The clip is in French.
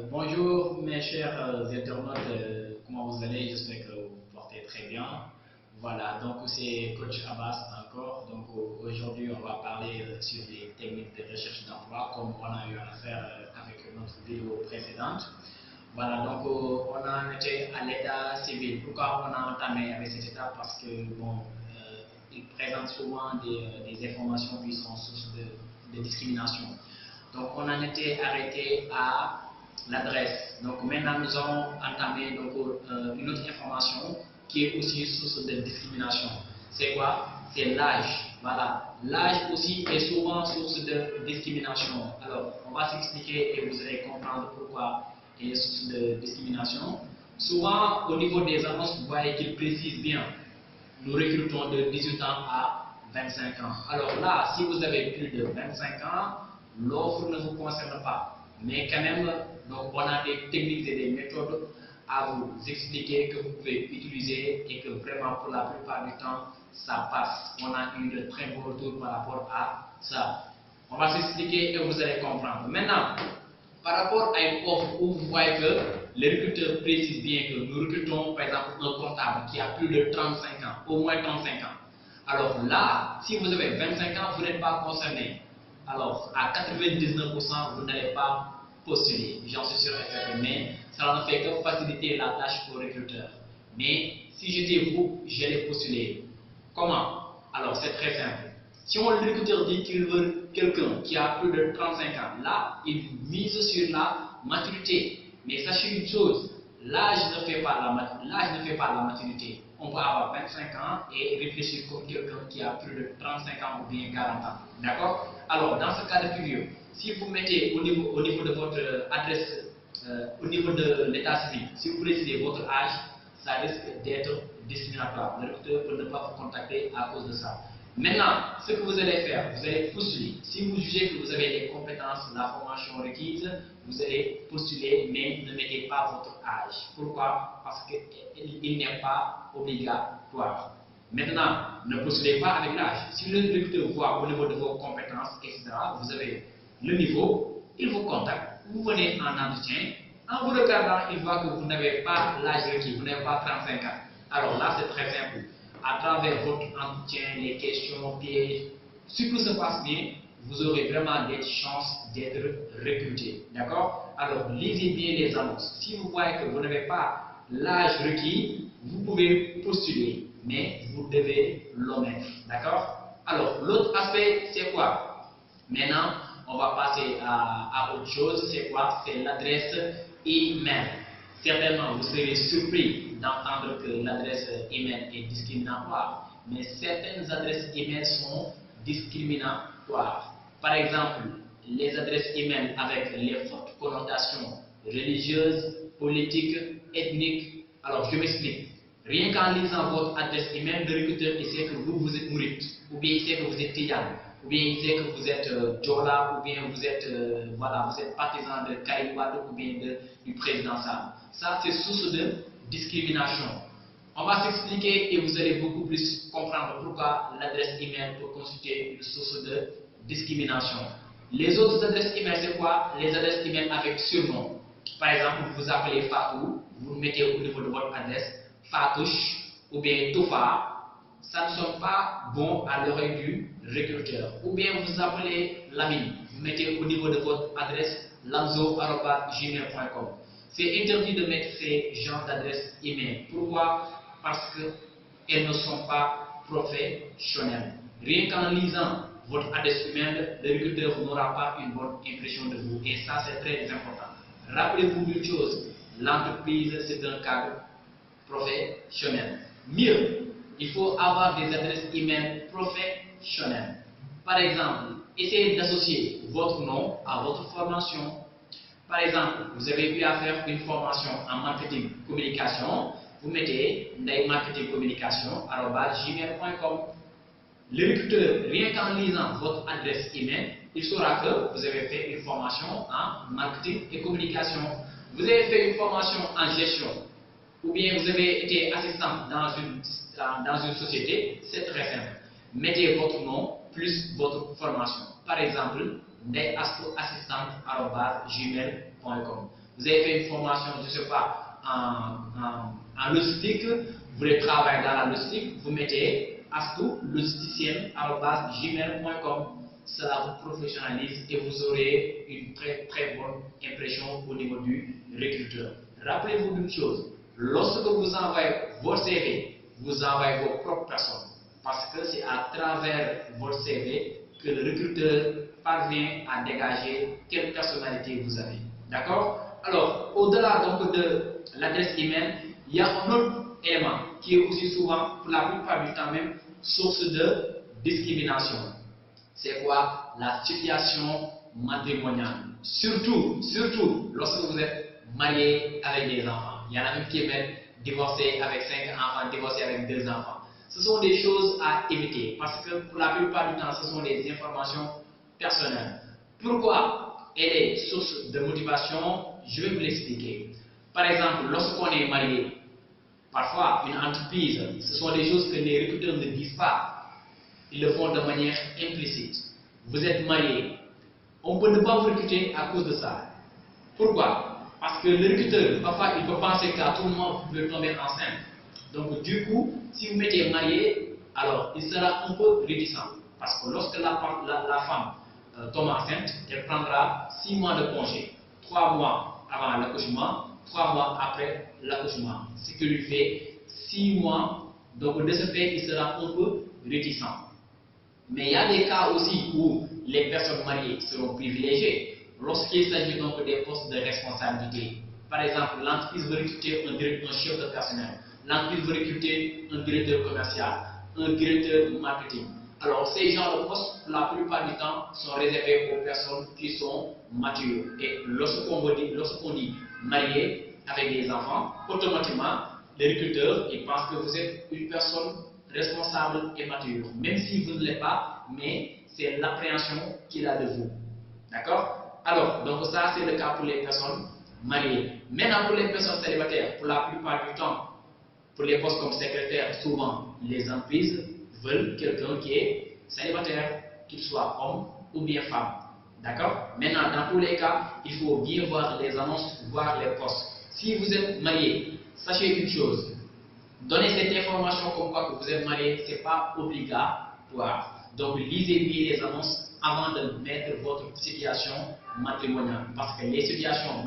Bonjour mes chers internautes, comment vous allez? J'espère que vous vous portez très bien. Voilà, donc c'est Coach Abbas encore. Donc aujourd'hui, on va parler sur les techniques de recherche d'emploi comme on a eu à faire avec notre vidéo précédente. Voilà, donc on en était à l'état civil. Pourquoi on a entamé avec cet état? Parce que bon, il présente souvent des informations qui sont source de discrimination. Donc on en était arrêté à l'adresse. Donc maintenant nous allons entamer donc, une autre information qui est aussi source de discrimination. C'est quoi? C'est l'âge. Voilà. L'âge aussi est souvent source de discrimination. Alors on va s'expliquer et vous allez comprendre pourquoi il est source de discrimination. Souvent au niveau des annonces, vous voyez qu'ils précisent bien. Nous recrutons de 18 ans à 25 ans. Alors là, si vous avez plus de 25 ans, l'offre ne vous concerne pas. Mais quand même, donc on a des techniques et des méthodes à vous expliquer que vous pouvez utiliser et que vraiment pour la plupart du temps, ça passe. On a eu de très bons retours par rapport à ça. On va s'expliquer et vous allez comprendre. Maintenant, par rapport à une offre où vous voyez que les recruteurs précisent bien que nous recrutons par exemple un comptable qui a plus de 35 ans, au moins 35 ans. Alors là, si vous avez 25 ans, vous n'êtes pas concerné. Alors à 99%, vous n'allez pas postuler, j'en suis sûr et certain, mais ça ne fait que faciliter la tâche aux recruteurs. Mais si j'étais vous, j'allais postuler. Comment? Alors c'est très simple. Si on le recruteur dit qu'il veut quelqu'un qui a plus de 35 ans, là, il mise sur la maturité. Mais sachez une chose, l'âge ne fait pas la maturité. On peut avoir 25 ans et réfléchir comme quelqu'un qui a plus de 35 ans ou bien 40 ans. D'accord? Alors, dans ce cas de figure, si vous mettez au niveau de votre adresse, au niveau de l'état civil, si vous précisez votre âge, ça risque d'être discriminatoire. Le recruteur peut ne pas vous contacter à cause de ça. Maintenant, ce que vous allez faire, vous allez postuler. Si vous jugez que vous avez les compétences, la formation requise, vous allez postuler, mais ne mettez pas votre âge. Pourquoi? Parce qu'il n'est pas obligatoire. Maintenant, ne postulez pas avec l'âge. Si le recruteur voit au niveau de vos compétences, etc., vous avez le niveau, il vous contacte, vous venez en entretien. En vous regardant, il voit que vous n'avez pas l'âge requis, vous n'avez pas 35 ans. Alors là, c'est très simple. À travers votre entretien, les questions, pièges, si tout se passe bien, vous aurez vraiment des chances d'être recruté. D'accord? Alors, lisez bien les annonces. Si vous voyez que vous n'avez pas l'âge requis, vous pouvez postuler, mais vous devez l'omettre. D'accord? Alors, l'autre aspect, c'est quoi? Maintenant, on va passer à autre chose. C'est quoi? C'est l'adresse email. Certainement, vous serez surpris d'entendre que l'adresse email est discriminatoire, mais certaines adresses email sont discriminatoires. Par exemple, les adresses email avec les fortes connotations religieuses, politiques, ethniques. Alors, je m'explique. Rien qu'en lisant votre adresse email, le recruteur il sait que vous êtes mouride, ou bien il sait que vous êtes tiyan, ou bien il sait que vous êtes Jola, ou bien vous êtes, voilà, vous êtes partisan de Karim Wade ou bien du président Sam. Ça, c'est source de discrimination. On va s'expliquer et vous allez beaucoup plus comprendre pourquoi l'adresse email peut constituer une source de discrimination. Les autres adresses email, c'est quoi? Les adresses email avec surnom. Par exemple, vous vous appelez Fatou, vous mettez au niveau de votre adresse Fatouche ou bien Toufa. Ça ne sonne pas bon à l'oreille du recruteur. Ou bien vous vous appelez Lamine, vous mettez au niveau de votre adresse lamzo@gmail.com. C'est interdit de mettre ces genres d'adresses email. Pourquoi? Parce qu'elles ne sont pas professionnelles. Rien qu'en lisant votre adresse email, le recruteur n'aura pas une bonne impression de vous. Et ça, c'est très important. Rappelez-vous une chose, l'entreprise, c'est un cadre professionnel. Mieux, il faut avoir des adresses email professionnelles. Par exemple, essayez d'associer votre nom à votre formation. Par exemple, vous avez eu à faire une formation en marketing communication, vous mettez marketing communication @gmail.com. Le recruteur, rien qu'en lisant votre adresse email, il saura que vous avez fait une formation en marketing et communication. Vous avez fait une formation en gestion, ou bien vous avez été assistant dans une société, c'est très simple. Mettez votre nom plus votre formation. Par exemple, ndeyassistante@gmail.com. Vous avez fait une formation, je ne sais pas, en logistique, vous voulez travailler dans la logistique, vous mettez astoulogisticienne@gmail.com. Cela vous professionnalise et vous aurez une très bonne impression au niveau du recruteur. Rappelez-vous d'une chose, lorsque vous envoyez votre CV, vous envoyez vos propres personnes. Parce que c'est à travers votre CV que le recruteur parvient à dégager quelle personnalité vous avez. D'accord? Alors, au-delà donc de l'adresse email, il y a un autre élément qui est aussi souvent, pour la plupart du temps même, source de discrimination. C'est quoi? La situation matrimoniale. Surtout lorsque vous êtes marié avec des enfants. Il y en a même qui est même divorcé avec 5 enfants, divorcé avec 2 enfants. Ce sont des choses à éviter parce que pour la plupart du temps, ce sont des informations personnelles. Pourquoi elle est source de motivation? Je vais vous l'expliquer. Par exemple, lorsqu'on est marié, parfois une entreprise, ce sont des choses que les recruteurs ne disent pas. Ils le font de manière implicite. Vous êtes marié, on peut ne pas vous recruter à cause de ça. Pourquoi? Parce que le recruteur, parfois, il peut penser qu'à tout moment, vous pouvez tomber enceinte. Donc, du coup, si vous mettez marié, alors il sera un peu réticent. Parce que lorsque la femme tombe enceinte, elle prendra 6 mois de congé. 3 mois avant l'accouchement, 3 mois après l'accouchement. Ce qui lui fait 6 mois. Donc, de ce fait, il sera un peu réticent. Mais il y a des cas aussi où les personnes mariées seront privilégiées. Lorsqu'il s'agit donc des postes de responsabilité. Par exemple, l'entreprise veut recruter un chef de personnel, l'entreprise veut recruter un directeur commercial, un directeur marketing. Alors, ces genres de postes, la plupart du temps, sont réservés aux personnes qui sont matures. Et lorsqu'on dit marié avec des enfants, automatiquement, les recruteurs ils pensent que vous êtes une personne responsable et mature. Même si vous ne l'êtes pas, mais c'est l'appréhension qu'il a de vous. D'accord? Alors, donc ça c'est le cas pour les personnes mariées. Maintenant pour les personnes célibataires, pour la plupart du temps, pour les postes comme secrétaire, souvent les entreprises veulent quelqu'un qui est célibataire, qu'il soit homme ou bien femme. D'accord? Maintenant, dans tous les cas, il faut bien voir les annonces, voir les postes. Si vous êtes marié, sachez une chose. Donner cette information comme quoi que vous êtes marié, ce n'est pas obligatoire. Donc, lisez bien les annonces avant de mettre votre situation matrimoniale. Parce que les situations